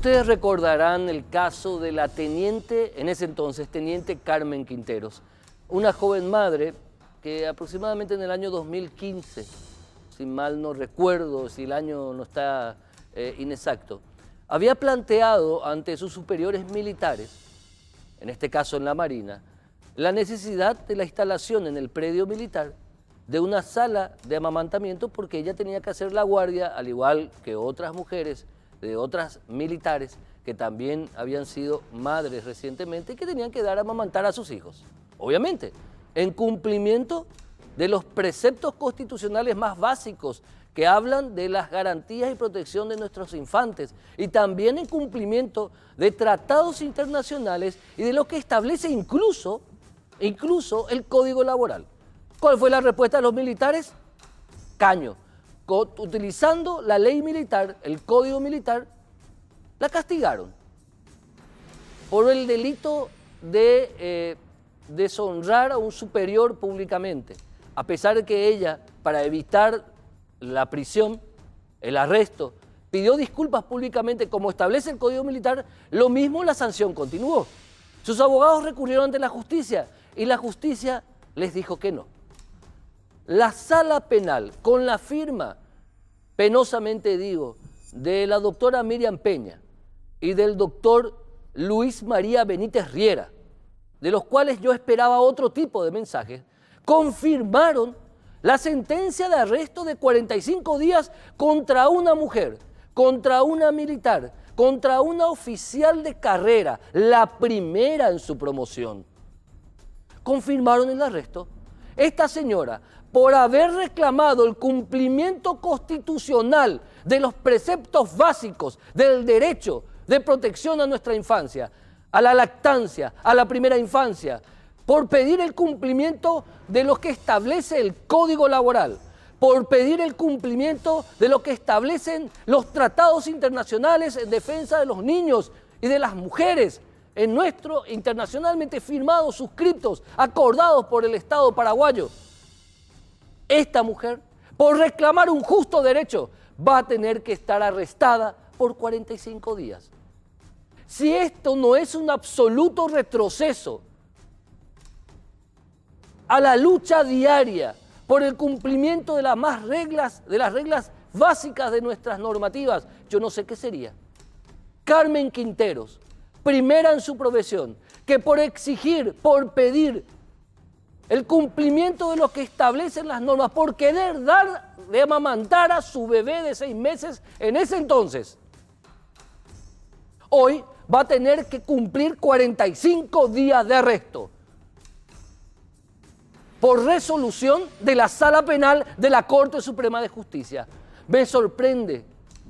Ustedes recordarán el caso de la teniente, en ese entonces, teniente Carmen Quinteros, una joven madre que aproximadamente en el año 2015, si mal no recuerdo, si el año no está inexacto, había planteado ante sus superiores militares, en este caso en la Marina, la necesidad de la instalación en el predio militar de una sala de amamantamiento porque ella tenía que hacer la guardia, al igual que otras mujeres de otras militares que también habían sido madres recientemente y que tenían que dar a amamantar a sus hijos. Obviamente, en cumplimiento de los preceptos constitucionales más básicos que hablan de las garantías y protección de nuestros infantes y también en cumplimiento de tratados internacionales y de lo que establece incluso el Código Laboral. ¿Cuál fue la respuesta de los militares? Caño. Utilizando la ley militar, el Código Militar, la castigaron por el delito de deshonrar a un superior públicamente, a pesar de que ella, para evitar la prisión, el arresto, pidió disculpas públicamente como establece el Código Militar, lo mismo la sanción continuó. Sus abogados recurrieron ante la justicia y la justicia les dijo que no. La sala penal, con la firma, penosamente digo, de la doctora Miriam Peña y del doctor Luis María Benítez Riera, de los cuales yo esperaba otro tipo de mensajes, confirmaron la sentencia de arresto de 45 días contra una mujer, contra una militar, contra una oficial de carrera, la primera en su promoción. Confirmaron el arresto. Esta señora, por haber reclamado el cumplimiento constitucional de los preceptos básicos del derecho de protección a nuestra infancia, a la lactancia, a la primera infancia, por pedir el cumplimiento de lo que establece el Código Laboral, por pedir el cumplimiento de lo que establecen los tratados internacionales en defensa de los niños y de las mujeres, en nuestro internacionalmente firmados, suscritos, acordados por el Estado paraguayo. Esta mujer, por reclamar un justo derecho, va a tener que estar arrestada por 45 días. Si esto no es un absoluto retroceso a la lucha diaria por el cumplimiento de las reglas básicas de nuestras normativas, yo no sé qué sería. Carmen Quinteros, primera en su profesión, que por exigir, por pedir el cumplimiento de lo que establecen las normas, por querer dar de amamantar a su bebé de 6 meses en ese entonces, hoy va a tener que cumplir 45 días de arresto por resolución de la Sala Penal de la Corte Suprema de Justicia. Me sorprende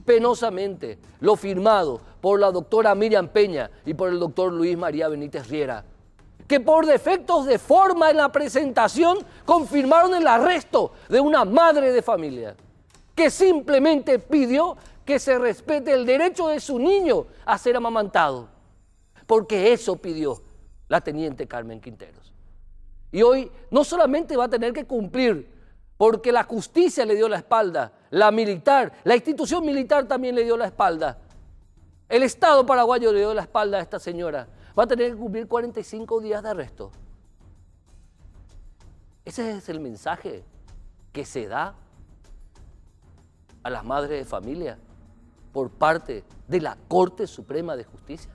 penosamente lo firmado por la doctora Miriam Peña y por el doctor Luis María Benítez Riera, que por defectos de forma en la presentación confirmaron el arresto de una madre de familia, que simplemente pidió que se respete el derecho de su niño a ser amamantado, porque eso pidió la teniente Carmen Quinteros. Y hoy no solamente va a tener que cumplir, porque la justicia le dio la espalda, la militar, la institución militar también le dio la espalda, el Estado paraguayo le dio la espalda a esta señora, va a tener que cumplir 45 días de arresto. Ese es el mensaje que se da a las madres de familia por parte de la Corte Suprema de Justicia.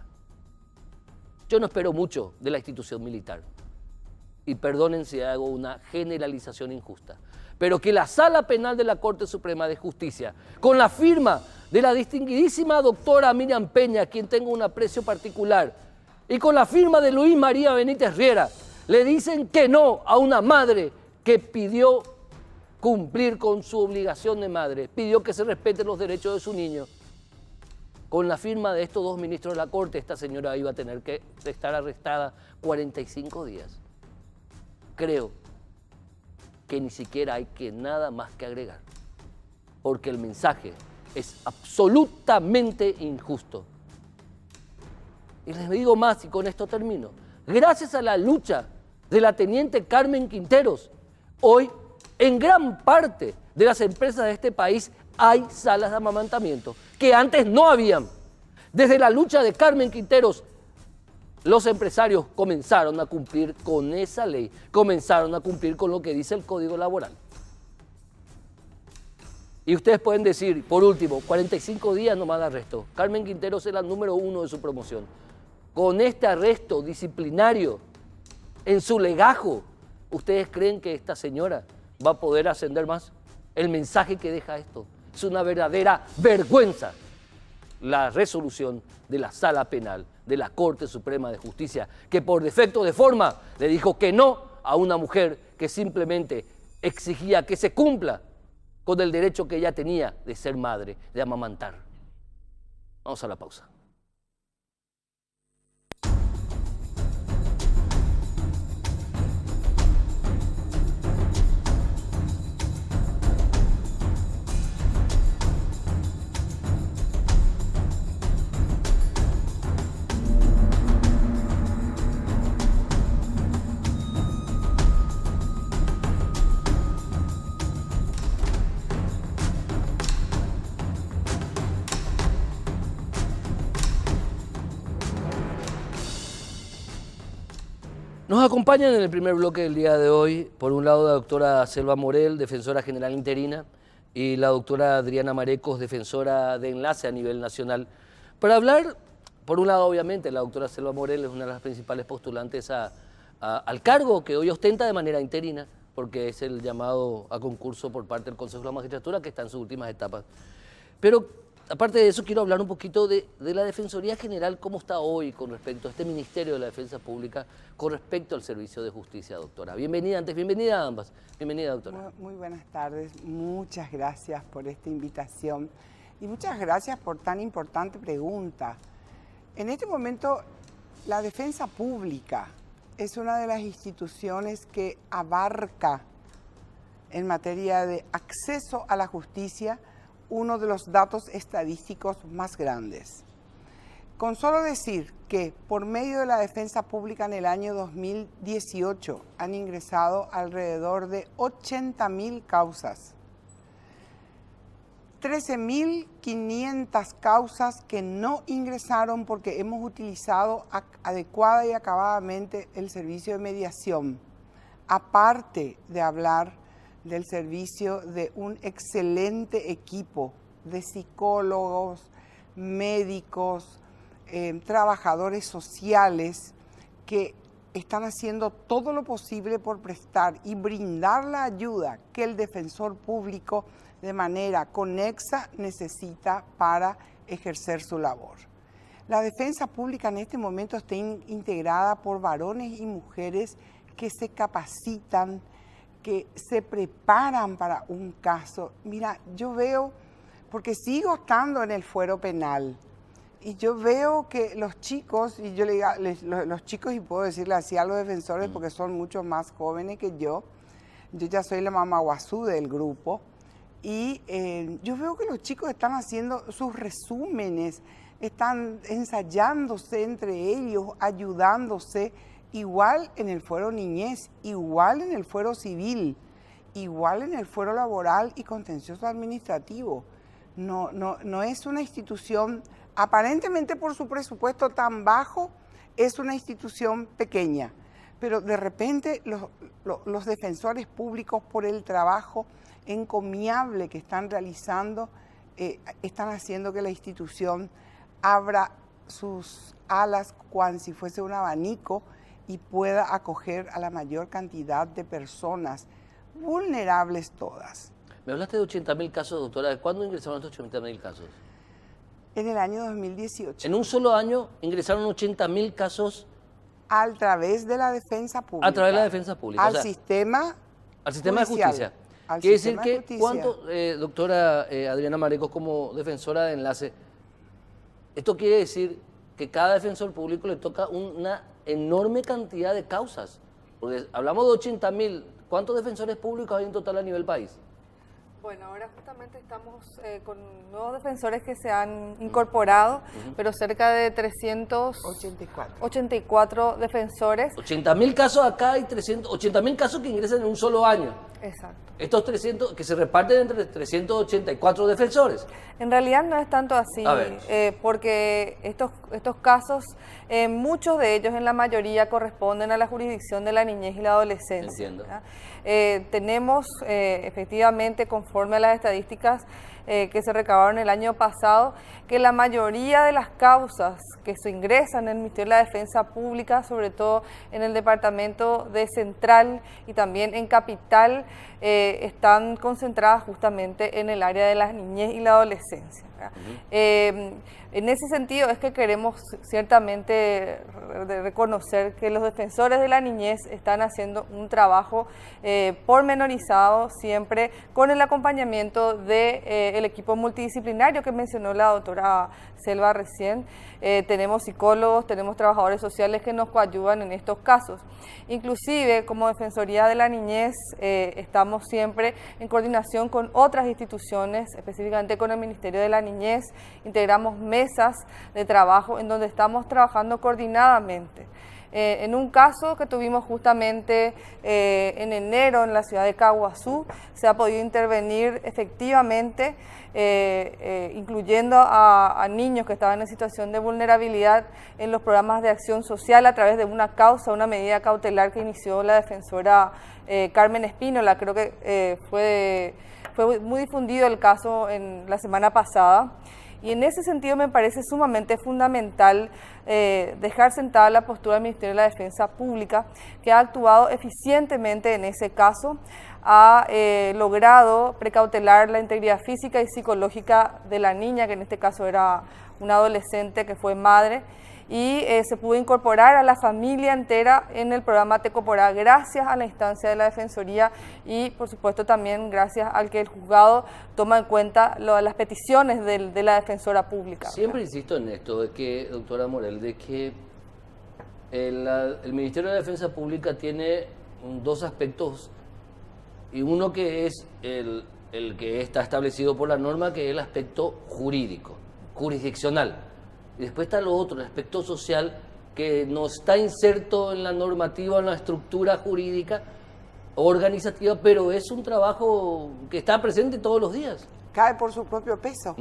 Yo no espero mucho de la institución militar, y perdonen si hago una generalización injusta, pero que la Sala Penal de la Corte Suprema de Justicia, con la firma de la distinguidísima doctora Miriam Peña, a quien tengo un aprecio particular, y con la firma de Luis María Benítez Riera, le dicen que no a una madre que pidió cumplir con su obligación de madre, pidió que se respeten los derechos de su niño. Con la firma de estos dos ministros de la Corte, esta señora iba a tener que estar arrestada 45 días. Creo que ni siquiera hay nada más que agregar, porque el mensaje es absolutamente injusto. Y les digo más, y con esto termino. Gracias a la lucha de la teniente Carmen Quinteros, hoy en gran parte de las empresas de este país hay salas de amamantamiento, que antes no habían. Desde la lucha de Carmen Quinteros, los empresarios comenzaron a cumplir con esa ley, comenzaron a cumplir con lo que dice el Código Laboral. Y ustedes pueden decir, por último, 45 días nomás de arresto. Carmen Quinteros es la número 1 de su promoción. Con este arresto disciplinario en su legajo, ¿ustedes creen que esta señora va a poder ascender más? El mensaje que deja esto es una verdadera vergüenza. La resolución de la Sala Penal de la Corte Suprema de Justicia, que por defecto de forma le dijo que no a una mujer que simplemente exigía que se cumpla con el derecho que ella tenía de ser madre, de amamantar. Vamos a la pausa. Nos acompañan en el primer bloque del día de hoy, por un lado la doctora Selva Morel, defensora general interina, y la doctora Adriana Marecos, defensora de enlace a nivel nacional, para hablar, por un lado obviamente la doctora Selva Morel es una de las principales postulantes al cargo que hoy ostenta de manera interina, porque es el llamado a concurso por parte del Consejo de la Magistratura que está en sus últimas etapas. Pero aparte de eso, quiero hablar un poquito de la Defensoría General, cómo está hoy con respecto a este Ministerio de la Defensa Pública, con respecto al servicio de justicia, doctora. Bienvenida bienvenida a ambas. Bienvenida, doctora. Muy buenas tardes, muchas gracias por esta invitación y muchas gracias por tan importante pregunta. En este momento, la defensa pública es una de las instituciones que abarca en materia de acceso a la justicia uno de los datos estadísticos más grandes. Con solo decir que por medio de la defensa pública en el año 2018 han ingresado alrededor de 80.000 causas, 13.500 causas que no ingresaron porque hemos utilizado adecuada y acabadamente el servicio de mediación, aparte de hablar del servicio de un excelente equipo de psicólogos, médicos, trabajadores sociales que están haciendo todo lo posible por prestar y brindar la ayuda que el defensor público de manera conexa necesita para ejercer su labor. La defensa pública en este momento está integrada por varones y mujeres que se capacitan, que se preparan para un caso. Mira, yo veo, porque sigo estando en el fuero penal, y yo veo que los chicos, y yo le digo, los chicos, y puedo decirle así a los defensores porque son mucho más jóvenes que yo ya soy la mamaguazú del grupo, y yo veo que los chicos están haciendo sus resúmenes, están ensayándose entre ellos, ayudándose, igual en el fuero niñez, igual en el fuero civil, igual en el fuero laboral y contencioso administrativo. No es una institución, aparentemente por su presupuesto tan bajo, es una institución pequeña, pero de repente los defensores públicos, por el trabajo encomiable que están realizando, están haciendo que la institución abra sus alas cual si fuese un abanico y pueda acoger a la mayor cantidad de personas, vulnerables todas. Me hablaste de 80.000 casos, doctora. ¿Cuándo ingresaron estos 80.000 casos? En el año 2018. En un solo año ingresaron 80.000 casos. A través de la defensa pública. A través de la defensa pública. Al sistema de justicia. Quiere decir que, ¿cuánto, doctora Adriana Marecos, como defensora de enlace, esto quiere decir que cada defensor público le toca una enorme cantidad de causas? Porque hablamos de 80.000, ¿cuántos defensores públicos hay en total a nivel país? Bueno, ahora justamente estamos con nuevos defensores que se han incorporado, pero cerca de 384 defensores. 80.000 casos acá y 80.000 casos que ingresan en un solo año. Exacto. Estos 300 que se reparten entre 384 defensores. En realidad no es tanto así, porque estos casos, muchos de ellos, en la mayoría, corresponden a la jurisdicción de la niñez y la adolescencia. Entiendo. Tenemos, efectivamente, conforme a las estadísticas que se recabaron el año pasado, que la mayoría de las causas que se ingresan en el Ministerio de la Defensa Pública, sobre todo en el departamento de Central y también en Capital, están concentradas justamente en el área de la niñez y la adolescencia. En ese sentido es que queremos ciertamente reconocer que los defensores de la niñez están haciendo un trabajo pormenorizado, siempre con el acompañamiento del equipo multidisciplinario que mencionó la doctora Selva recién. Tenemos psicólogos, tenemos trabajadores sociales que nos coadyuvan en estos casos. Inclusive, como Defensoría de la Niñez, estamos siempre en coordinación con otras instituciones, específicamente con el Ministerio de la Niñez. Integramos mesas de trabajo en donde estamos trabajando coordinadamente. En un caso que tuvimos justamente en enero en la ciudad de Caguazú, se ha podido intervenir efectivamente, incluyendo a niños que estaban en situación de vulnerabilidad en los programas de acción social a través de una causa, una medida cautelar que inició la defensora Carmen Espínola. Creo que fue muy difundido el caso en la semana pasada. Y en ese sentido me parece sumamente fundamental dejar sentada la postura del Ministerio de la Defensa Pública, que ha actuado eficientemente en ese caso, ha logrado precautelar la integridad física y psicológica de la niña, que en este caso era una adolescente que fue madre, y se pudo incorporar a la familia entera en el programa Tecoporá gracias a la instancia de la Defensoría y, por supuesto, también gracias al que el juzgado toma en cuenta las peticiones de la Defensora Pública. Siempre insisto en esto, de que, doctora Morel, de que el Ministerio de la Defensa Pública tiene dos aspectos, y uno que es el que está establecido por la norma, que es el aspecto jurídico, jurisdiccional. Y después está lo otro, el aspecto social, que no está inserto en la normativa, en la estructura jurídica organizativa, pero es un trabajo que está presente todos los días. Cae por su propio peso,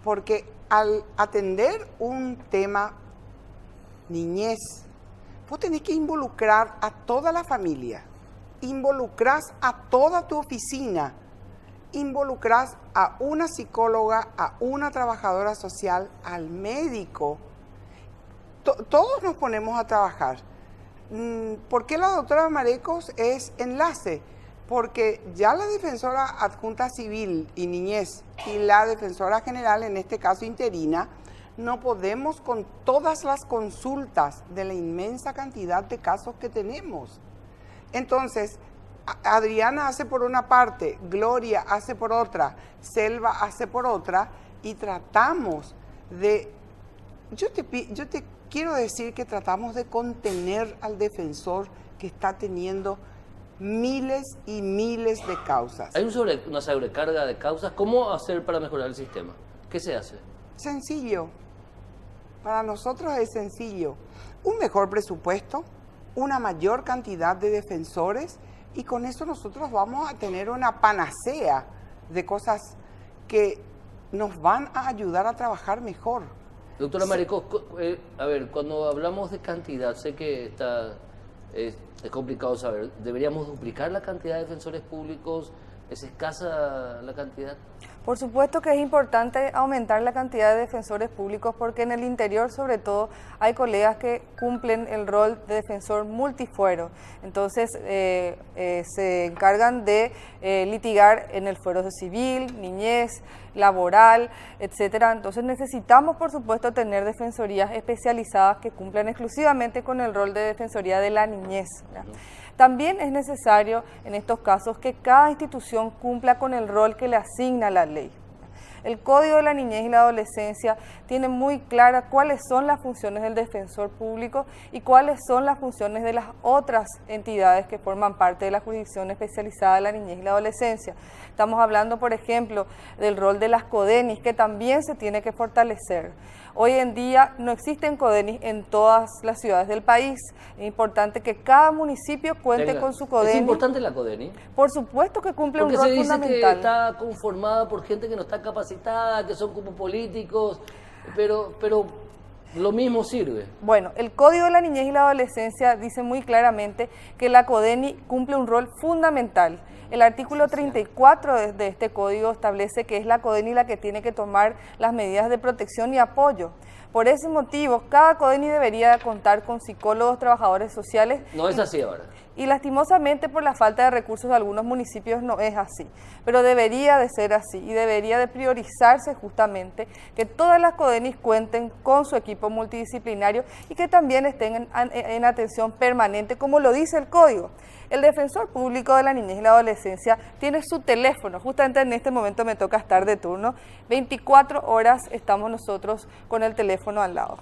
porque al atender un tema niñez, vos tenés que involucrar a toda la familia, involucrás a toda tu oficina, involucrás a una psicóloga, a una trabajadora social, al médico. Todos nos ponemos a trabajar. ¿Por qué la doctora Marecos es enlace? Porque ya la defensora adjunta civil y niñez y la defensora general, en este caso interina, no podemos con todas las consultas de la inmensa cantidad de casos que tenemos. Entonces, Adriana hace por una parte, Gloria hace por otra, Selva hace por otra, y tratamos de... Yo te quiero decir que tratamos de contener al defensor que está teniendo miles y miles de causas. Hay una sobrecarga de causas. ¿Cómo hacer para mejorar el sistema? ¿Qué se hace? Sencillo. Para nosotros es sencillo. Un mejor presupuesto, una mayor cantidad de defensores, y con eso nosotros vamos a tener una panacea de cosas que nos van a ayudar a trabajar mejor. Doctora Marecos, a ver, cuando hablamos de cantidad, sé que es complicado saber, ¿deberíamos duplicar la cantidad de defensores públicos? ¿Es escasa la cantidad? Por supuesto que es importante aumentar la cantidad de defensores públicos, porque en el interior, sobre todo, hay colegas que cumplen el rol de defensor multifuero. Entonces, se encargan de litigar en el fuero civil, niñez, laboral, etcétera. Entonces, necesitamos, por supuesto, tener defensorías especializadas que cumplan exclusivamente con el rol de defensoría de la niñez, ¿verdad? También es necesario en estos casos que cada institución cumpla con el rol que le asigna la ley. El Código de la Niñez y la Adolescencia tiene muy clara cuáles son las funciones del defensor público y cuáles son las funciones de las otras entidades que forman parte de la jurisdicción especializada de la niñez y la adolescencia. Estamos hablando, por ejemplo, del rol de las CODENIS, que también se tiene que fortalecer. Hoy en día no existen CODENIS en todas las ciudades del país. Es importante que cada municipio cuente con su CODENI. ¿Es importante la CODENI? Por supuesto que cumple un rol fundamental. fundamental. Porque se dice que está conformada por gente que no está capacitada, que son como políticos, pero lo mismo sirve. Bueno, el Código de la Niñez y la Adolescencia dice muy claramente que la CODENI cumple un rol fundamental. El artículo 34 de este código establece que es la CODENI la que tiene que tomar las medidas de protección y apoyo. Por ese motivo, cada CODENI debería contar con psicólogos, trabajadores sociales. No es así ahora. Y lastimosamente por la falta de recursos de algunos municipios no es así, pero debería de ser así y debería de priorizarse justamente que todas las CODENIs cuenten con su equipo multidisciplinario y que también estén en atención permanente, como lo dice el código. El defensor público de la niñez y la adolescencia tiene su teléfono, justamente en este momento me toca estar de turno, 24 horas estamos nosotros con el teléfono al lado.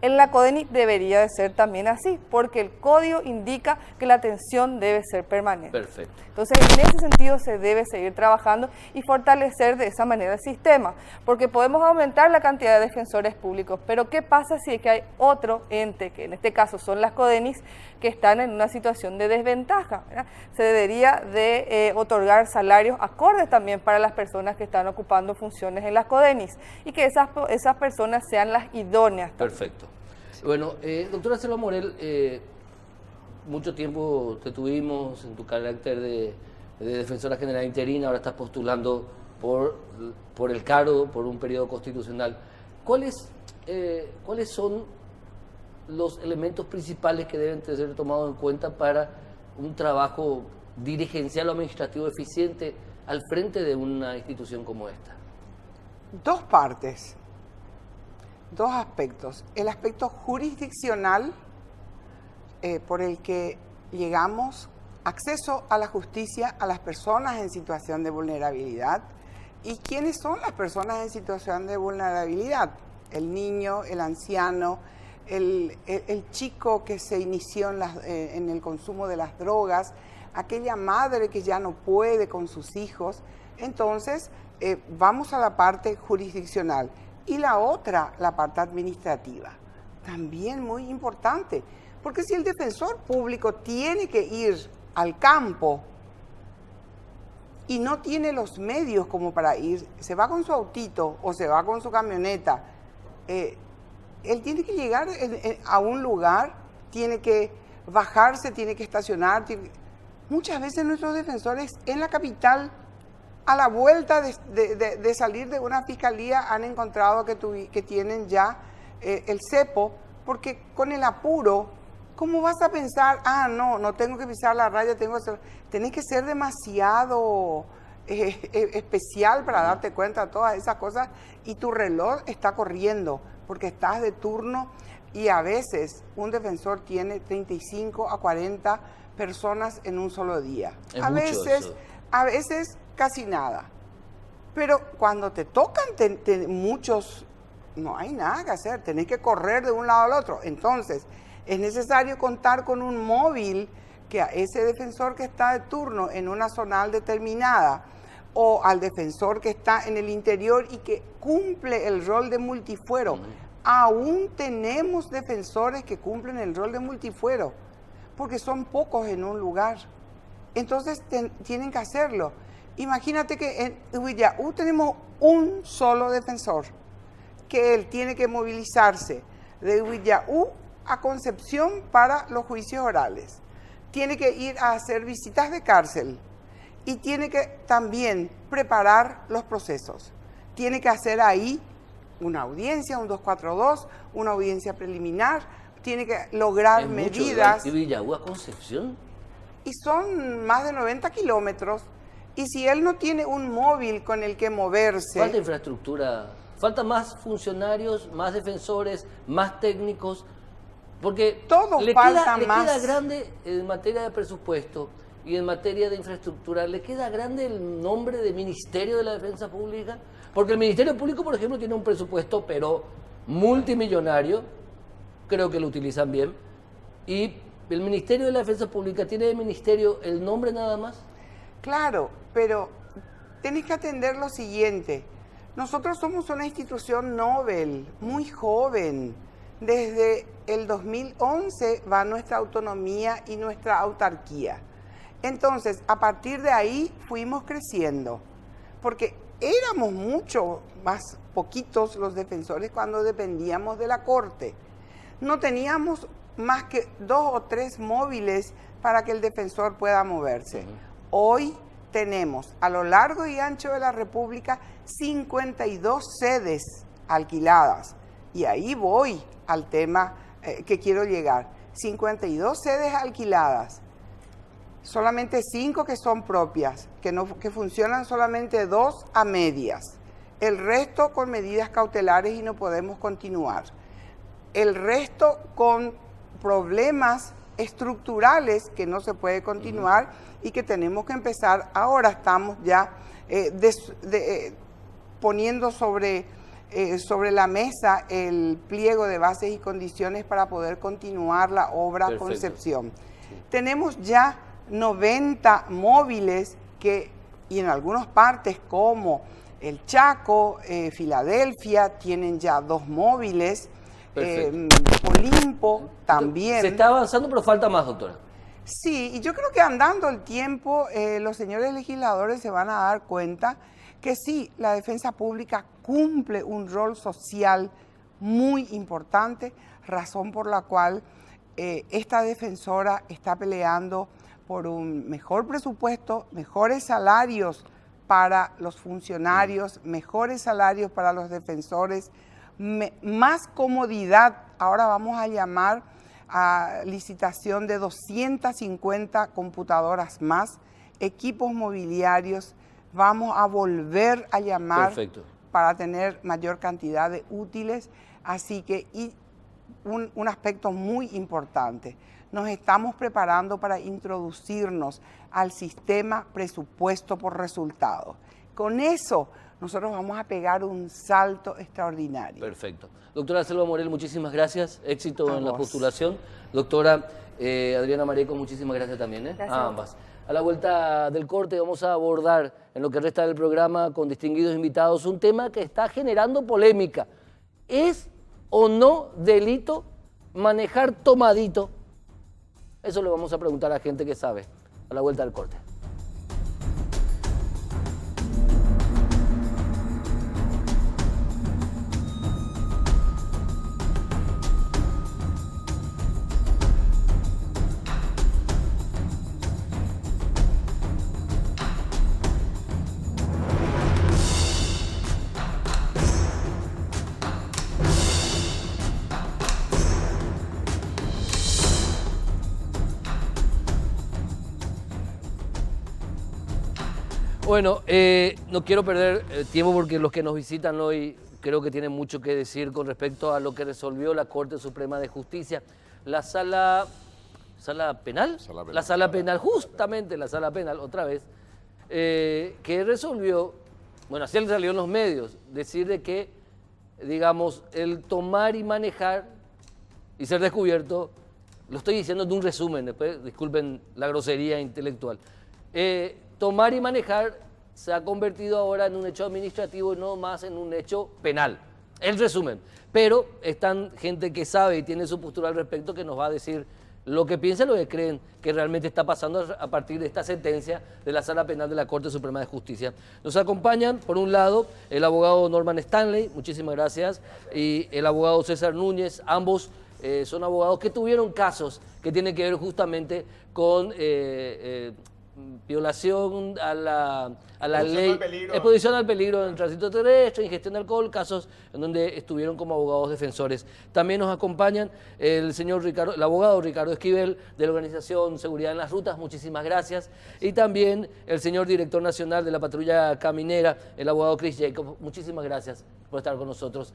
En la CODENI debería de ser también así, porque el código indica que la atención debe ser permanente. Perfecto. Entonces, en ese sentido se debe seguir trabajando y fortalecer de esa manera el sistema, porque podemos aumentar la cantidad de defensores públicos, pero ¿qué pasa si es que hay otro ente, que en este caso son las CODENIs, que están en una situación de desventaja, ¿verdad? Se debería de otorgar salarios acordes también para las personas que están ocupando funciones en las CODENIs y que esas personas sean las idóneas también. Perfecto. Bueno, doctora Selva Morel, mucho tiempo te tuvimos en tu carácter de defensora general interina, ahora estás postulando por el cargo, por un periodo constitucional. ¿Cuáles son los elementos principales que deben ser tomados en cuenta para un trabajo dirigencial o administrativo eficiente al frente de una institución como esta? Dos partes, dos aspectos. El aspecto jurisdiccional, por el que llegamos acceso a la justicia a las personas en situación de vulnerabilidad. ¿Y quiénes son las personas en situación de vulnerabilidad? El niño, el anciano, el chico que se inició en el consumo de las drogas, aquella madre que ya no puede con sus hijos. Entonces, vamos a la parte jurisdiccional. Y la otra, la parte administrativa, también muy importante, porque si el defensor público tiene que ir al campo y no tiene los medios como para ir, se va con su autito o se va con su camioneta, él tiene que llegar a un lugar, tiene que bajarse, tiene que estacionar. Muchas veces nuestros defensores en la capital, a la vuelta de salir de una fiscalía, han encontrado que tienen ya el cepo, porque con el apuro, ¿cómo vas a pensar? No tengo que pisar la raya, tenés que ser demasiado especial para darte cuenta de todas esas cosas, y tu reloj está corriendo porque estás de turno, y a veces un defensor tiene 35 a 40 personas en un solo día. A veces casi nada. Pero cuando te tocan muchos, no hay nada que hacer, tenés que correr de un lado al otro. Entonces, es necesario contar con un móvil que a ese defensor que está de turno en una zonal determinada, o al defensor que está en el interior y que cumple el rol de multifuero. Aún tenemos defensores que cumplen el rol de multifuero, porque son pocos en un lugar. Entonces tienen que hacerlo. Imagínate que en Huillaú tenemos un solo defensor, que él tiene que movilizarse de Huillaú a Concepción para los juicios orales. Tiene que ir a hacer visitas de cárcel y tiene que también preparar los procesos. Tiene que hacer ahí una audiencia, un 242, una audiencia preliminar, tiene que lograr medidas. ¿De Huillaú a Concepción? Y son más de 90 kilómetros. Y si él no tiene un móvil con el que moverse... Falta infraestructura, falta más funcionarios, más defensores, más técnicos, porque todo le falta queda más. Grande en materia de presupuesto y en materia de infraestructura, le queda grande el nombre de Ministerio de la Defensa Pública, Porque el Ministerio Público, por ejemplo, tiene un presupuesto, pero multimillonario, creo que lo utilizan bien, y el Ministerio de la Defensa Pública tiene de ministerio el nombre nada más. Claro, pero tenés que atender lo siguiente. Nosotros somos una institución Nobel, muy joven. Desde el 2011 va nuestra autonomía y nuestra autarquía. Entonces, a partir de ahí fuimos creciendo, porque éramos mucho más poquitos los defensores cuando dependíamos de la Corte. No teníamos más que 2 o 3 móviles para que el defensor pueda moverse. Hoy tenemos a lo largo y ancho de la República 52 sedes alquiladas. Y ahí voy al tema que quiero llegar. 52 sedes alquiladas. Solamente 5 que son propias, que funcionan solamente 2 a medias. El resto con medidas cautelares y no podemos continuar. El resto con problemas estructurales que no se puede continuar y que tenemos que empezar. Ahora estamos ya poniendo sobre la mesa el pliego de bases y condiciones para poder continuar la obra. Perfecto. Concepción. Sí. Tenemos ya 90 móviles y en algunas partes como el Chaco, Filadelfia, tienen ya 2 móviles. Olimpo también. Se está avanzando, pero falta más, doctora. Sí, y yo creo que andando el tiempo, los señores legisladores se van a dar cuenta que sí, la defensa pública cumple un rol social muy importante, razón por la cual esta defensora está peleando por un mejor presupuesto, mejores salarios para los funcionarios, mejores salarios para los defensores, más comodidad. Ahora vamos a llamar a licitación de 250 computadoras más, equipos mobiliarios, vamos a volver a llamar. Perfecto. Para tener mayor cantidad de útiles, así que un aspecto muy importante, nos estamos preparando para introducirnos al sistema presupuesto por resultado. Con eso nosotros vamos a pegar un salto extraordinario. Perfecto. Doctora Selva Morel, muchísimas gracias. Éxito en la postulación. Doctora Adriana Mareco, muchísimas gracias también. Gracias. A ambas. A la vuelta del corte vamos a abordar en lo que resta del programa con distinguidos invitados un tema que está generando polémica. ¿Es o no delito manejar tomadito? Eso le vamos a preguntar a gente que sabe. A la vuelta del corte. Bueno, no quiero perder tiempo porque los que nos visitan hoy creo que tienen mucho que decir con respecto a lo que resolvió la Corte Suprema de Justicia. La sala penal, la sala penal, justamente la sala penal, otra vez, que resolvió, bueno, así salió en los medios, decir de que, digamos, el tomar y manejar y ser descubierto, lo estoy diciendo de un resumen, después disculpen la grosería intelectual, tomar y manejar se ha convertido ahora en un hecho administrativo y no más en un hecho penal. El resumen. Pero están gente que sabe y tiene su postura al respecto que nos va a decir lo que piensan, lo que creen que realmente está pasando a partir de esta sentencia de la Sala Penal de la Corte Suprema de Justicia. Nos acompañan, por un lado, el abogado Norman Stanley, muchísimas gracias, y el abogado César Núñez. Ambos son abogados que tuvieron casos que tienen que ver justamente con violación a la ley, exposición al peligro en el tránsito terrestre, ingestión de alcohol, casos en donde estuvieron como abogados defensores. También nos acompañan el abogado Ricardo Esquivel de la organización Seguridad en las Rutas, muchísimas gracias, y también el señor director nacional de la patrulla caminera, el abogado Chris Jacob, muchísimas gracias por estar con nosotros.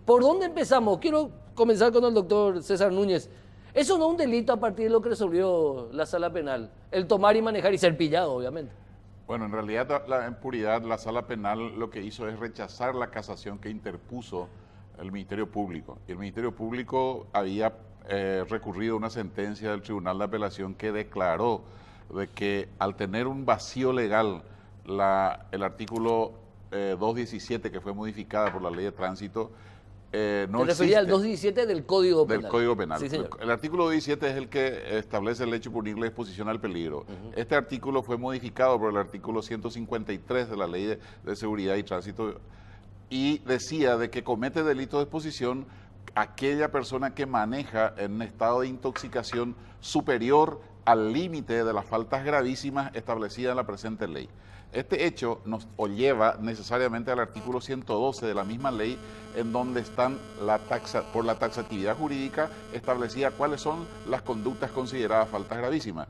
¿Por dónde empezamos? Quiero comenzar con el doctor César Núñez. Eso no es un delito a partir de lo que resolvió la Sala Penal, el tomar y manejar y ser pillado, obviamente. Bueno, en realidad, en puridad, la Sala Penal lo que hizo es rechazar la casación que interpuso el Ministerio Público. Y el Ministerio Público había recurrido a una sentencia del Tribunal de Apelación que declaró de que al tener un vacío legal, el artículo 217, que fue modificada por la Ley de Tránsito, no Se refería al 217 del Código Penal. Del Código Penal. Sí, señor. El artículo 17 es el que establece el hecho punible de exposición al peligro. Este artículo fue modificado por el artículo 153 de la Ley de Seguridad y Tránsito y decía de que comete delito de exposición aquella persona que maneja en un estado de intoxicación superior al límite de las faltas gravísimas establecidas en la presente ley. Este hecho nos lleva necesariamente al artículo 112 de la misma ley, en donde están por la taxatividad jurídica establecida cuáles son las conductas consideradas faltas gravísimas.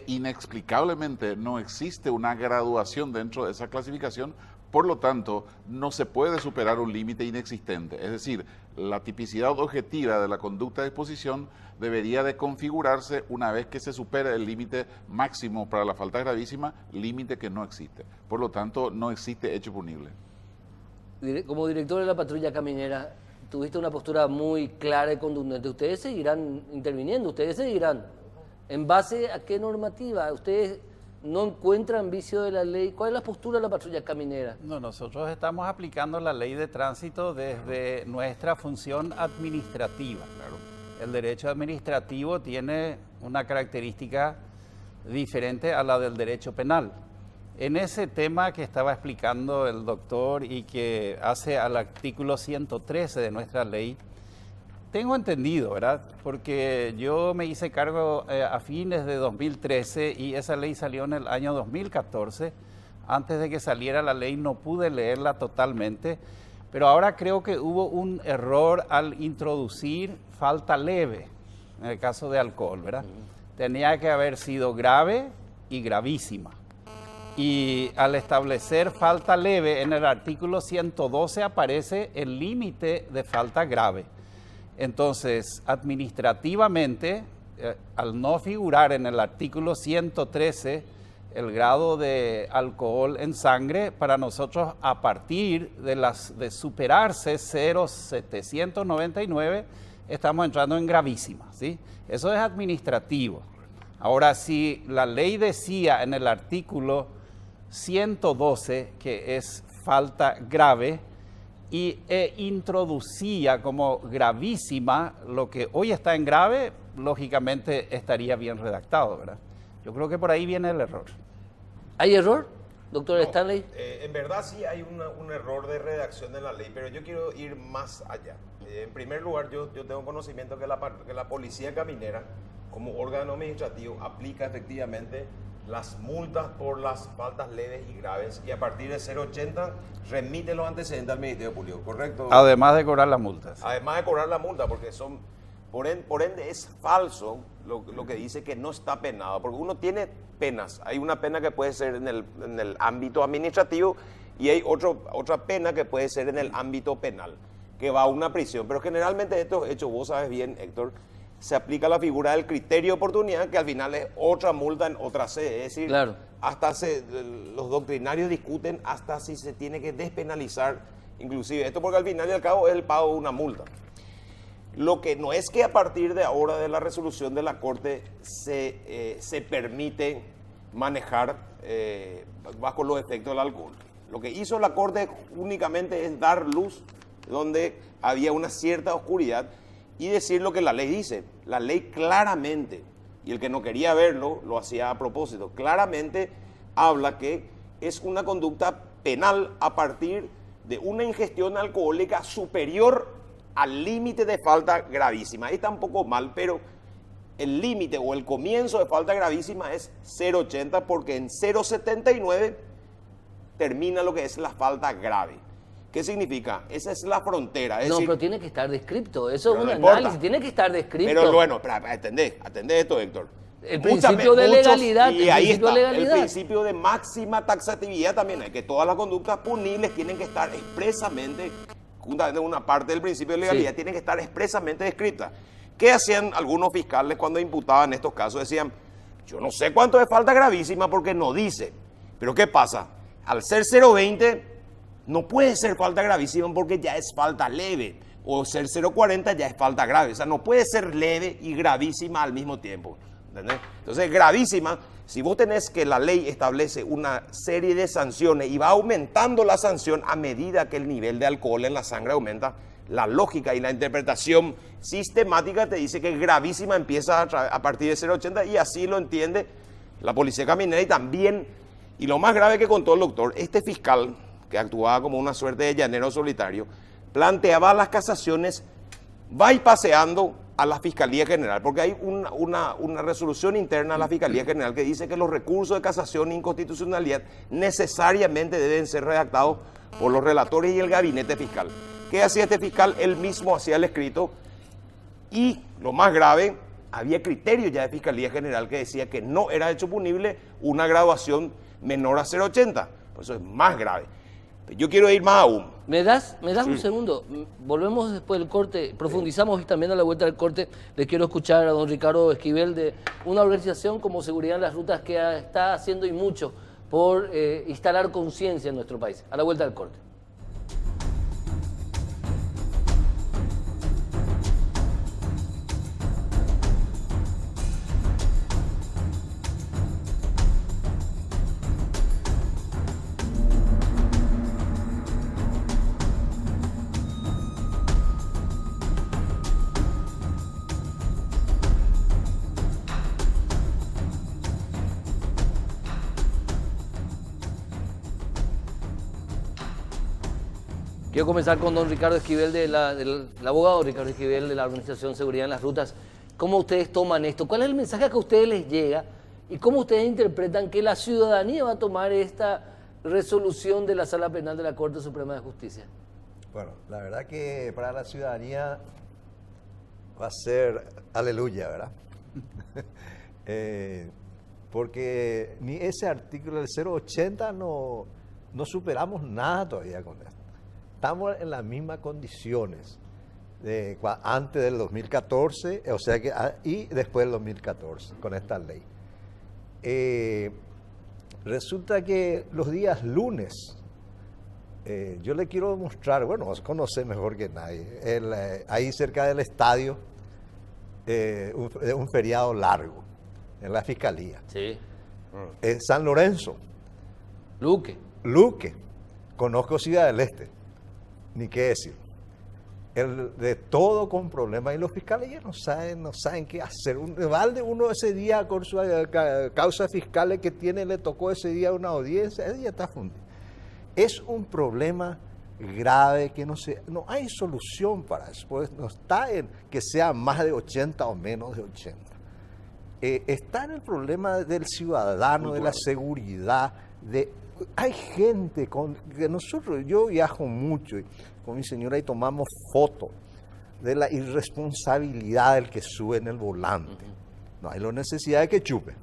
Inexplicablemente no existe una graduación dentro de esa clasificación, por lo tanto no se puede superar un límite inexistente. Es decir, la tipicidad objetiva de la conducta de exposición debería de configurarse una vez que se supere el límite máximo para la falta gravísima, límite que no existe. Por lo tanto, no existe hecho punible. Como director de la patrulla caminera, tuviste una postura muy clara y contundente. Ustedes seguirán interviniendo, ustedes seguirán. ¿En base a qué normativa? ¿Ustedes no encuentran vicio de la ley? ¿Cuál es la postura de la patrulla caminera? No, nosotros estamos aplicando la ley de tránsito desde nuestra función administrativa. Claro. El derecho administrativo tiene una característica diferente a la del derecho penal. En ese tema que estaba explicando el doctor y que hace al artículo 113 de nuestra ley, tengo entendido, ¿verdad? Porque yo me hice cargo a fines de 2013 y esa ley salió en el año 2014. Antes de que saliera la ley no pude leerla totalmente, pero ahora creo que hubo un error al introducir falta leve, en el caso de alcohol, ¿verdad? Tenía que haber sido grave y gravísima. Y al establecer falta leve, en el artículo 112 aparece el límite de falta grave. Entonces, administrativamente, al no figurar en el artículo 113 el grado de alcohol en sangre, para nosotros a partir de superarse 0,799, estamos entrando en gravísima, ¿sí? Eso es administrativo. Ahora, si la ley decía en el artículo 112 que es falta grave, y introducía como gravísima lo que hoy está en grave, lógicamente estaría bien redactado, ¿verdad? Yo creo que por ahí viene el error. ¿Hay error, doctor Stanley? En verdad sí hay un error de redacción de la ley, pero yo quiero ir más allá. En primer lugar, yo tengo conocimiento que la policía caminera, como órgano administrativo, aplica efectivamente las multas por las faltas leves y graves, y a partir de 0,80 remite los antecedentes al Ministerio Público, ¿correcto? Además de cobrar las multas. Además de cobrar la multa, porque son, por ende es falso lo que dice que no está penado, porque uno tiene penas. Hay una pena que puede ser en el ámbito administrativo y hay otra pena que puede ser en el ámbito penal, que va a una prisión. Pero generalmente estos hechos, vos sabes bien, Héctor, se aplica la figura del criterio de oportunidad, que al final es otra multa en otra sede. Es decir, claro, hasta los doctrinarios discuten hasta si se tiene que despenalizar inclusive esto, porque al final y al cabo es el pago de una multa. Lo que no es que a partir de ahora de la resolución de la Corte se permite manejar bajo los efectos del alcohol. Lo que hizo la Corte únicamente es dar luz donde había una cierta oscuridad y decir lo que la ley dice. La ley claramente, y el que no quería verlo lo hacía a propósito, claramente habla que es una conducta penal a partir de una ingestión alcohólica superior al límite de falta gravísima. Ahí está un poco mal, pero el límite o el comienzo de falta gravísima es 0,80, porque en 0,79 termina lo que es la falta grave. ¿Qué significa? Esa es la frontera. Es decir, pero tiene que estar descrito. Eso es un no análisis, importa. tiene que estar descrito. Pero bueno, atendé esto, Héctor. El principio de legalidad. Y ahí está, el legalidad. principio de máxima taxatividad también. Es que todas las conductas punibles tienen que estar expresamente, una parte del principio de legalidad, tienen que estar expresamente descritas. ¿Qué hacían algunos fiscales cuando imputaban estos casos? Decían, yo no sé cuánto es falta gravísima porque no dice. Pero ¿qué pasa? Al ser 0,20 no puede ser falta gravísima porque ya es falta leve. O ser 0,40 ya es falta grave. O sea, no puede ser leve y gravísima al mismo tiempo. ¿Entendés? Entonces, gravísima, si vos tenés que la ley establece una serie de sanciones y va aumentando la sanción a medida que el nivel de alcohol en la sangre aumenta, la lógica y la interpretación sistemática te dice que gravísima empieza a partir de 0,80 y así lo entiende la policía caminera y también, y lo más grave que contó el doctor, este fiscal que actuaba como una suerte de llanero solitario, planteaba las casaciones bypaseando a la Fiscalía General, porque hay una resolución interna a la Fiscalía General que dice que los recursos de casación e inconstitucionalidad necesariamente deben ser redactados por los relatores y el gabinete fiscal. ¿Qué hacía este fiscal? Él mismo hacía el escrito y, lo más grave, había criterio ya de Fiscalía General que decía que no era hecho punible una graduación menor a 0,80. Por eso es más grave. Yo quiero ir más aún. ¿Me das un segundo? Volvemos después del corte, profundizamos y también a la vuelta del corte les quiero escuchar a don Ricardo Esquivel de una organización como Seguridad en las Rutas que está haciendo y mucho por instalar conciencia en nuestro país. A la vuelta del corte. Quiero comenzar con don Ricardo Esquivel, del abogado Ricardo Esquivel de la Organización Seguridad en las Rutas. ¿Cómo ustedes toman esto? ¿Cuál es el mensaje que a ustedes les llega? ¿Y cómo ustedes interpretan que la ciudadanía va a tomar esta resolución de la Sala Penal de la Corte Suprema de Justicia? Bueno, la verdad que para la ciudadanía va a ser aleluya, ¿verdad? Porque ni ese artículo del 0,80 no superamos nada todavía con esto. Estamos en las mismas condiciones de antes del 2014, o sea que y después del 2014 con esta ley. Resulta que los días lunes, yo le quiero mostrar, bueno, vos conocés mejor que nadie, ahí cerca del estadio, un feriado largo en la Fiscalía. Sí. San Lorenzo. Luque. Conozco Ciudad del Este. Ni qué decir. De todo con problemas. Y los fiscales ya no saben qué hacer. Valde uno ese día con su causa fiscal que tiene, le tocó ese día una audiencia, ese día está fundido. Es un problema grave que no hay solución para eso. Pues no está en que sea más de 80 o menos de 80. Está en el problema del ciudadano, de la seguridad, hay gente que nosotros, yo viajo mucho con mi señora y tomamos fotos de la irresponsabilidad del que sube en el volante. No hay la necesidad de que chupe.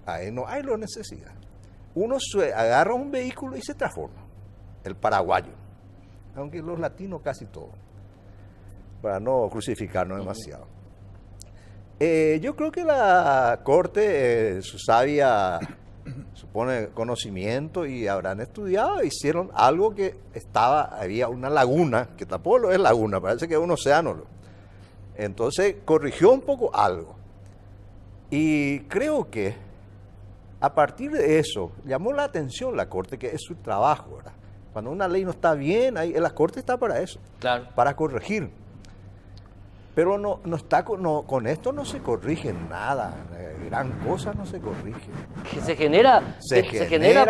Ahí no hay la necesidad. Uno agarra un vehículo y se transforma. El paraguayo. Aunque los latinos casi todos. Para no crucificarnos demasiado. Yo creo que la Corte, su sabia, supone conocimiento y habrán estudiado, hicieron algo que había una laguna, que tampoco es laguna, parece que es un océano. Entonces corrigió un poco algo. Y creo que a partir de eso llamó la atención la Corte, que es su trabajo, ¿verdad? Cuando una ley no está bien, la Corte está para eso, claro, para corregir. Pero con esto no se corrige nada, gran cosa no se corrige. Que se genera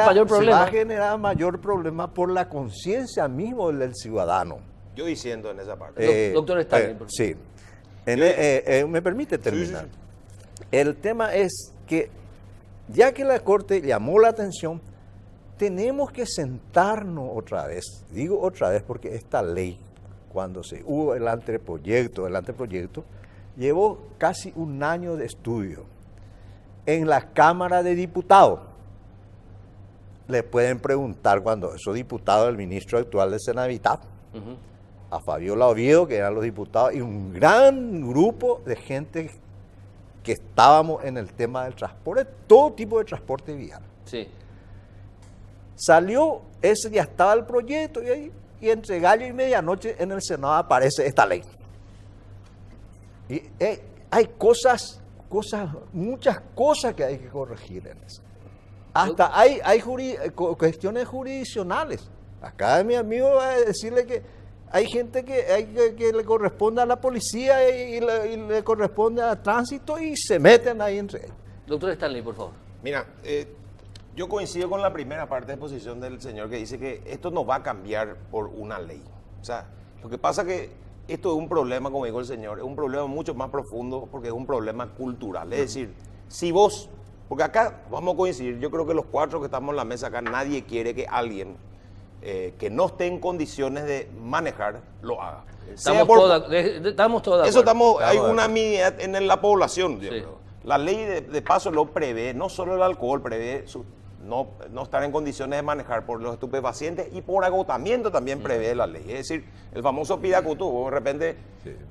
mayor problema. Se va a generar mayor problema por la conciencia mismo del ciudadano. Yo diciendo en esa parte. Doctor Stalin. Sí. ¿Me permite terminar? Sí. El tema es que, ya que la Corte llamó la atención, tenemos que sentarnos otra vez. Digo otra vez porque esta ley, cuando hubo el anteproyecto, llevó casi un año de estudio. En la Cámara de Diputados, le pueden preguntar cuando esos diputados, el ministro actual de Senavitat, a Fabiola Oviedo, que eran los diputados, y un gran grupo de gente que estábamos en el tema del transporte, todo tipo de transporte vial. Sí. Salió, ese ya estaba el proyecto y entre gallo y medianoche en el Senado aparece esta ley. Y hay muchas cosas que hay que corregir en eso. Hasta hay cuestiones jurisdiccionales. Acá mi amigo va a decirle que hay gente que le corresponde a la policía y le corresponde a tránsito y se meten ahí entre ellos. Doctor Stanley, por favor. Mira, yo coincido con la primera parte de exposición del señor que dice que esto no va a cambiar por una ley. O sea, lo que pasa que esto es un problema, como dijo el señor, es un problema mucho más profundo porque es un problema cultural. Es decir, si vos, porque acá vamos a coincidir, yo creo que los cuatro que estamos en la mesa acá, nadie quiere que alguien que no esté en condiciones de manejar lo haga. Estamos todos de acuerdo. Eso hay unanimidad en la población. Sí. La ley de paso lo prevé, no solo el alcohol, prevé no estar en condiciones de manejar por los estupefacientes y por agotamiento también prevé la ley. Es decir, el famoso piracutú, vos de repente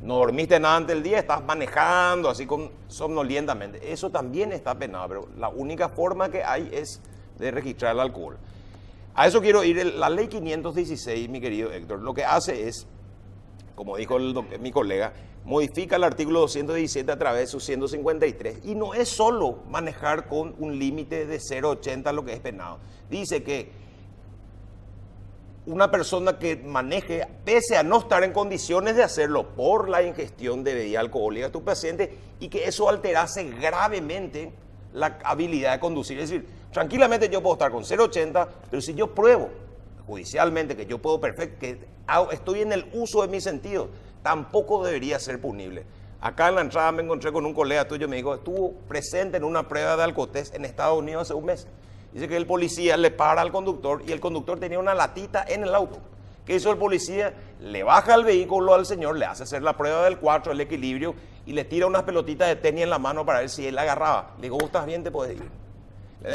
no dormiste nada antes del día, estás manejando así somnolientamente. Eso también está penado, pero la única forma que hay es de registrar el alcohol. A eso quiero ir. La ley 516, mi querido Héctor, lo que hace es, como dijo mi colega, modifica el artículo 217 a través de su 153. Y no es solo manejar con un límite de 0,80 lo que es penado. Dice que una persona que maneje, pese a no estar en condiciones de hacerlo por la ingestión de bebida alcohólica estupefaciente, y que eso alterase gravemente la habilidad de conducir. Es decir, tranquilamente yo puedo estar con 0,80, pero si yo pruebo judicialmente que yo puedo que estoy en el uso de mis sentidos, tampoco debería ser punible. Acá en la entrada me encontré con un colega tuyo, me dijo, estuvo presente en una prueba de alcotest en Estados Unidos hace un mes. Dice que el policía le para al conductor y el conductor tenía una latita en el auto. ¿Qué hizo el policía? Le baja el vehículo al señor, le hace hacer la prueba del 4, el equilibrio, y le tira unas pelotitas de tenis en la mano para ver si él la agarraba. Le digo, vos estás bien, te puedes ir.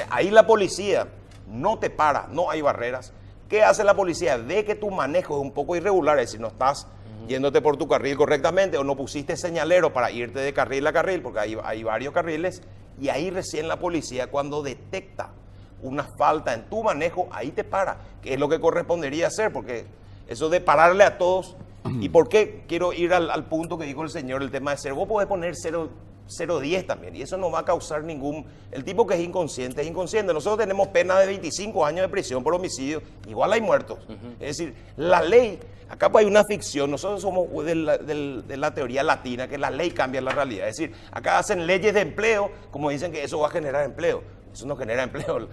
Ahí la policía no te para, no hay barreras. ¿Qué hace la policía? Ve que tu manejo es un poco irregular, es decir, no estás yéndote por tu carril correctamente o no pusiste señalero para irte de carril a carril, porque hay varios carriles, y ahí recién la policía, cuando detecta una falta en tu manejo, ahí te para, que es lo que correspondería hacer, porque eso de pararle a todos. ¿Y por qué? Quiero ir al punto que dijo el señor, el tema de cero. Vos podés poner 0,10 también, y eso no va a causar ningún... El tipo que es inconsciente. Nosotros tenemos pena de 25 años de prisión por homicidio, igual hay muertos. Es decir, la ley, acá pues hay una ficción, nosotros somos de la teoría latina, que la ley cambia la realidad. Es decir, acá hacen leyes de empleo, como dicen que eso va a generar empleo. Eso no genera empleo.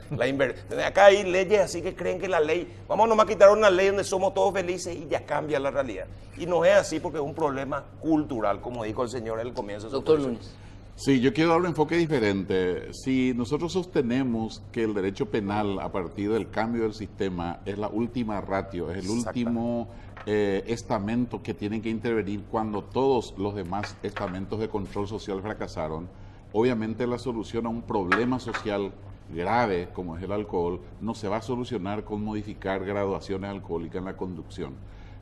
Acá hay leyes así que creen que la ley, vamos nomás a quitar una ley donde somos todos felices y ya cambia la realidad. Y no es así porque es un problema cultural, como dijo el señor al comienzo de su Doctor exposición. Núñez. Sí, yo quiero dar un enfoque diferente. Si nosotros sostenemos que el derecho penal a partir del cambio del sistema es la última ratio, es el último estamento que tienen que intervenir cuando todos los demás estamentos de control social fracasaron, obviamente la solución a un problema social grave como es el alcohol no se va a solucionar con modificar graduaciones alcohólicas en la conducción.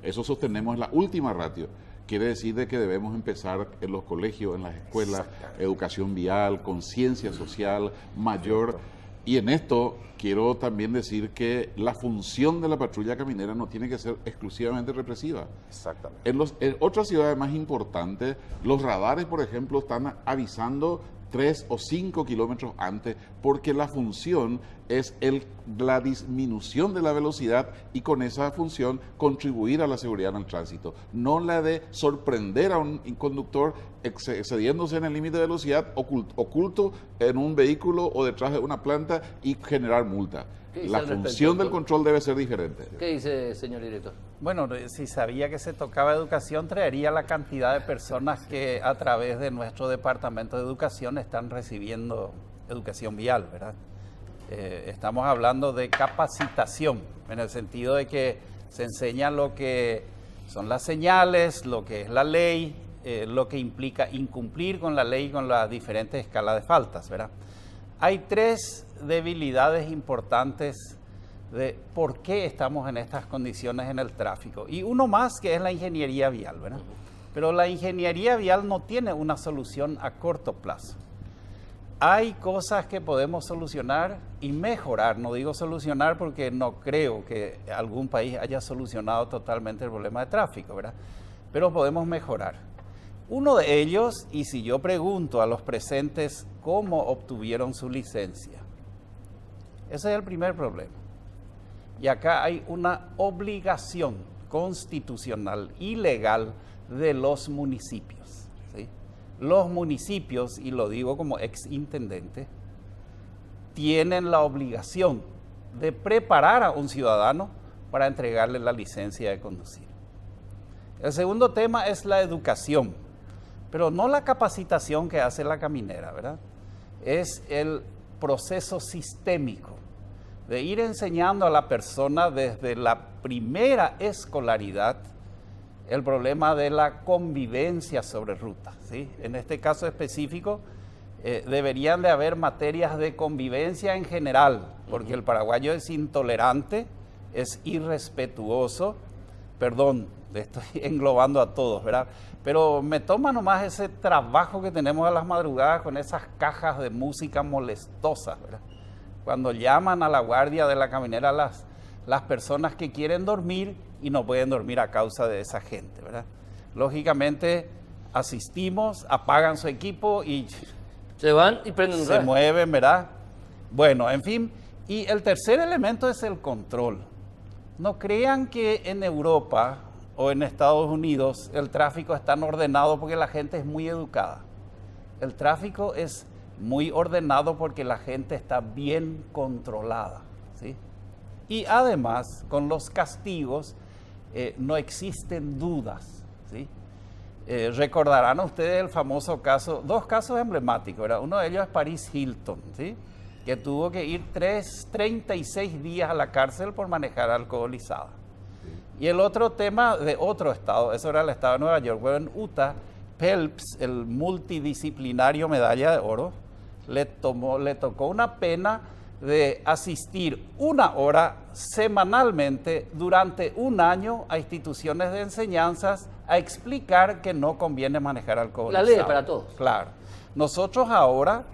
Eso sostenemos es la última ratio. Quiere decir de que debemos empezar en los colegios, en las escuelas, educación vial, conciencia social mayor. Y en esto quiero también decir que la función de la patrulla caminera no tiene que ser exclusivamente represiva. Exactamente. En otras ciudades más importantes, los radares, por ejemplo, están avisando 3 o 5 kilómetros antes, porque la función es la disminución de la velocidad y con esa función contribuir a la seguridad en el tránsito, no la de sorprender a un conductor excediéndose en el límite de velocidad oculto en un vehículo o detrás de una planta y generar multa. La función del control debe ser diferente. ¿Qué dice, señor director? Bueno, si sabía que se tocaba educación, traería la cantidad de personas que a través de nuestro departamento de educación están recibiendo educación vial, ¿verdad? Estamos hablando de capacitación, en el sentido de que se enseña lo que son las señales, lo que es la ley, lo que implica incumplir con la ley y con las diferentes escalas de faltas, ¿verdad? Hay 3 debilidades importantes de por qué estamos en estas condiciones en el tráfico. Y uno más que es la ingeniería vial, ¿verdad? Pero la ingeniería vial no tiene una solución a corto plazo. hay cosas que podemos solucionar y mejorar. No digo solucionar porque no creo que algún país haya solucionado totalmente el problema de tráfico, ¿verdad? Pero podemos mejorar. Uno de ellos, y si yo pregunto a los presentes cómo obtuvieron su licencia, ese es el primer problema. Y acá hay una obligación constitucional y legal de los municipios, ¿sí? Los municipios, y lo digo como exintendente, tienen la obligación de preparar a un ciudadano para entregarle la licencia de conducir. El segundo tema es la educación, pero no la capacitación que hace la caminera, ¿verdad? Es el proceso sistémico de ir enseñando a la persona desde la primera escolaridad el problema de la convivencia sobre ruta, ¿sí? En este caso específico, deberían de haber materias de convivencia en general, porque el paraguayo es intolerante, es irrespetuoso, perdón, le estoy englobando a todos, ¿verdad? Pero me toma nomás ese trabajo que tenemos a las madrugadas con esas cajas de música molestosas, ¿verdad? Cuando llaman a la guardia de la caminera las personas que quieren dormir y no pueden dormir a causa de esa gente, ¿verdad? Lógicamente asistimos, apagan su equipo y Se van y prenden un se radio. mueven, ¿verdad? Bueno, en fin, y el tercer elemento es el control. No crean que en Europa o en Estados Unidos el tráfico está ordenado porque la gente es muy educada. El tráfico es muy ordenado porque la gente está bien controlada, ¿sí? Y además, con los castigos no existen dudas, ¿sí? Recordarán ustedes el famoso caso, dos casos emblemáticos, ¿verdad? Uno de ellos es Paris Hilton, ¿sí? Que tuvo que ir 36 días a la cárcel por manejar alcoholizada. Sí. Y el otro tema de otro estado, eso era el estado de Nueva York, bueno, en Utah, Phelps, el multidisciplinario medalla de oro, le tocó una pena de asistir 1 hora semanalmente durante 1 año a instituciones de enseñanzas a explicar que no conviene manejar alcoholizado. La ley es para todos. Claro. Nosotros ahora,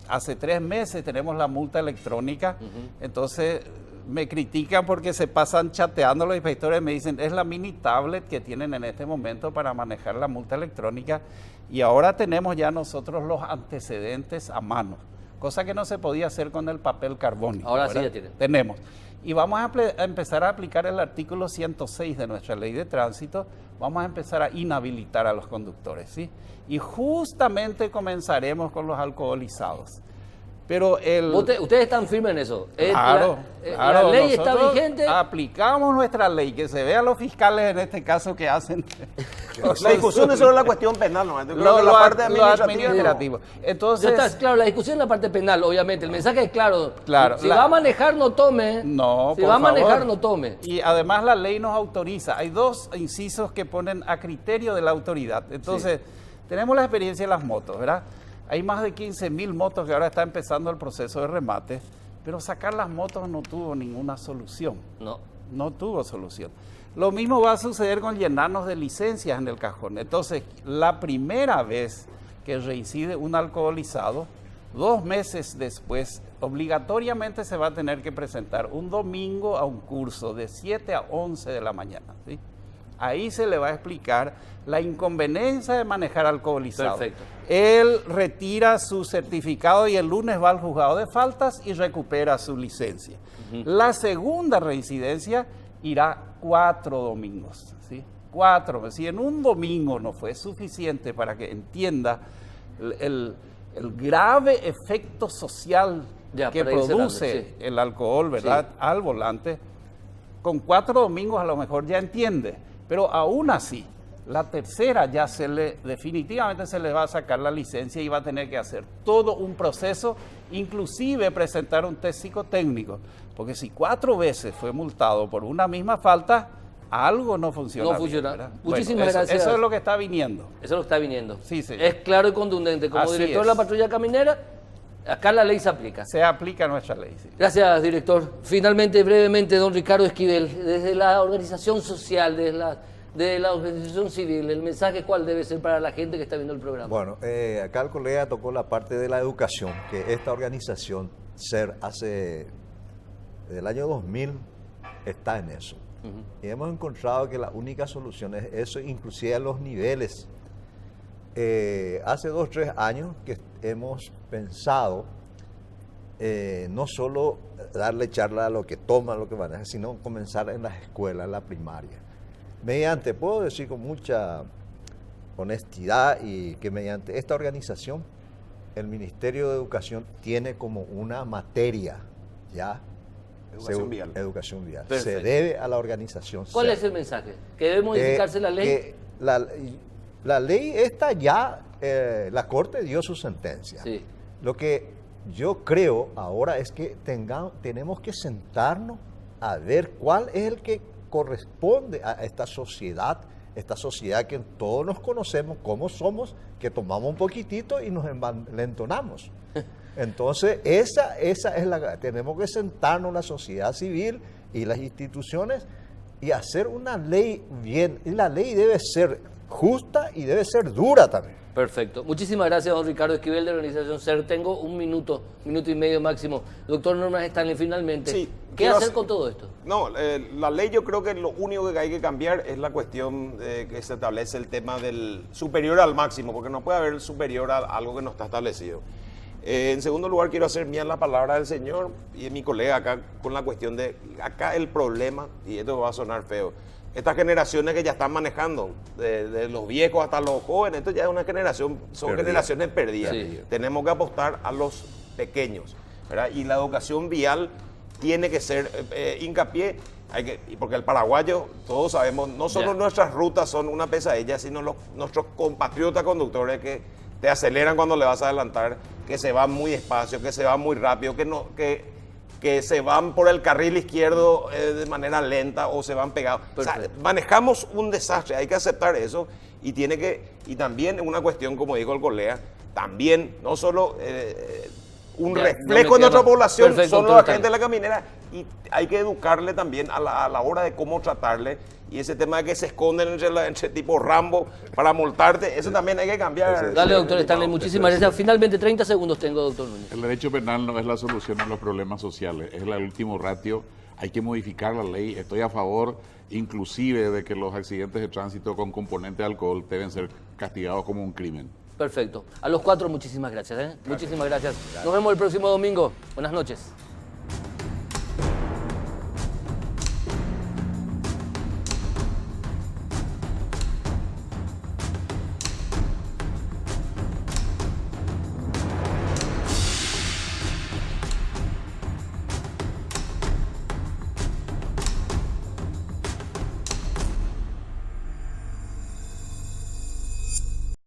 hace 3 meses tenemos la multa electrónica, entonces me critican porque se pasan chateando los inspectores, me dicen, es la mini tablet que tienen en este momento para manejar la multa electrónica y ahora tenemos ya nosotros los antecedentes a mano, cosa que no se podía hacer con el papel carbónico. Ahora ¿verdad? sí ya tienen. Tenemos. Y vamos a empezar a aplicar el artículo 106 de nuestra ley de tránsito, vamos a empezar a inhabilitar a los conductores, ¿sí? Y justamente comenzaremos con los alcoholizados. Pero Ustedes están firmes en eso. Claro, La ley está nosotros vigente. Aplicamos nuestra ley, que se vean los fiscales en este caso que hacen. La discusión es solo la cuestión penal, ¿no? Yo creo Lo que la parte lo administrativa. administrativo. Ya Entonces, está claro, la discusión es la parte penal, obviamente. El mensaje es claro. Claro, Si va a manejar, no tome. no, Si por va a manejar, favor. no tome. Y además la ley nos autoriza. Hay 2 incisos que ponen a criterio de la autoridad. Entonces, tenemos la experiencia de las motos, ¿verdad? Hay más de 15.000 motos que ahora está empezando el proceso de remate, pero sacar las motos no tuvo ninguna solución. No tuvo solución. Lo mismo va a suceder con llenarnos de licencias en el cajón. Entonces, la primera vez que reincide un alcoholizado, 2 meses después, obligatoriamente se va a tener que presentar un domingo a un curso de 7 a 11 de la mañana, ¿sí? Ahí se le va a explicar la inconveniencia de manejar alcoholizado. Perfecto. Él retira su certificado y el lunes va al juzgado de faltas y recupera su licencia. La segunda reincidencia irá 4 domingos, ¿sí? 4. Si en un domingo no fue suficiente para que entienda el grave efecto social que para ir cerrando, produce sí. el alcohol, ¿verdad? Sí. Al volante, con 4 domingos a lo mejor ya entiende, pero aún así, la tercera ya definitivamente se le va a sacar la licencia y va a tener que hacer todo un proceso, inclusive presentar un test psicotécnico, porque si 4 veces fue multado por una misma falta, algo no funciona. No funciona. ¿verdad? Muchísimas Bueno, gracias. Eso es lo que está viniendo. Eso es lo que está viniendo. Sí, señor. Es claro y contundente. Como Así director es. de la patrulla caminera, acá la ley se aplica. Se aplica nuestra ley. Sí. Gracias, director. Finalmente, brevemente, don Ricardo Esquivel, desde la organización social, desde de la organización civil, el mensaje cuál debe ser para la gente que está viendo el programa. Bueno, acá el colega tocó la parte de la educación, que esta organización, SER, desde el año 2000 está en eso. Y hemos encontrado que la única solución es eso, inclusive a los niveles. Hace 2 o 3 años que hemos pensado no solo darle charla a lo que toman, lo que van a hacer, sino comenzar en las escuelas, en la primaria. Mediante, puedo decir con mucha honestidad, y que mediante esta organización, el Ministerio de Educación tiene como una materia ya Educación vial. Educación vial. Se Perfecto. debe a la organización. ¿Cuál SER. es el mensaje? ¿Que debe modificarse la ley? Que la ley esta ya, la Corte dio su sentencia. Sí. Lo que yo creo ahora es que tenemos que sentarnos a ver cuál es el que corresponde a esta sociedad que todos nos conocemos, cómo somos, que tomamos un poquitito y nos envalentonamos. Entonces, esa es tenemos que sentarnos la sociedad civil y las instituciones y hacer una ley bien. Y la ley debe ser justa y debe ser dura también. Perfecto. Muchísimas gracias, don Ricardo Esquivel, de la organización SER. Tengo un minuto y medio máximo. Doctor Norman Stanley, finalmente, Sí, ¿qué quiero hacer hacer- con todo esto? No, la ley yo creo que lo único que hay que cambiar es la cuestión que se establece el tema del superior al máximo, porque no puede haber superior a algo que no está establecido. En segundo lugar, quiero hacer mía la palabra del señor y de mi colega acá con la cuestión de, acá el problema, y esto va a sonar feo, estas generaciones que ya están manejando, de los viejos hasta los jóvenes, esto ya es una generación, son Perdida. generaciones perdidas. Sí. Tenemos que apostar a los pequeños, ¿verdad? Y la educación vial tiene que ser hincapié, porque el paraguayo, todos sabemos, no solo Ya. nuestras rutas son una pesadilla, sino nuestros compatriotas conductores que te aceleran cuando le vas a adelantar, que se van muy despacio, que se van muy rápido, que se van por el carril izquierdo de manera lenta o se van pegados. O sea, Perfecto. manejamos un desastre, hay que aceptar eso y también una cuestión, como dijo el colega, también no solo un Ya, no me reflejo de nuestra queda más. población Perfecto, son los doctor agentes de la caminera y hay que educarle también a la hora de cómo tratarle y ese tema de que se esconden entre tipo Rambo para multarte, eso también hay que cambiar. Dale, doctor Stanley, muchísimas gracias. Finalmente, 30 segundos tengo, doctor Núñez. El derecho penal no es la solución a los problemas sociales, es el último ratio. Hay que modificar la ley. Estoy a favor, inclusive, de que los accidentes de tránsito con componente de alcohol deben ser castigados como un crimen. Perfecto. A los 4, muchísimas gracias. Muchísimas gracias. Nos vemos el próximo domingo. Buenas noches.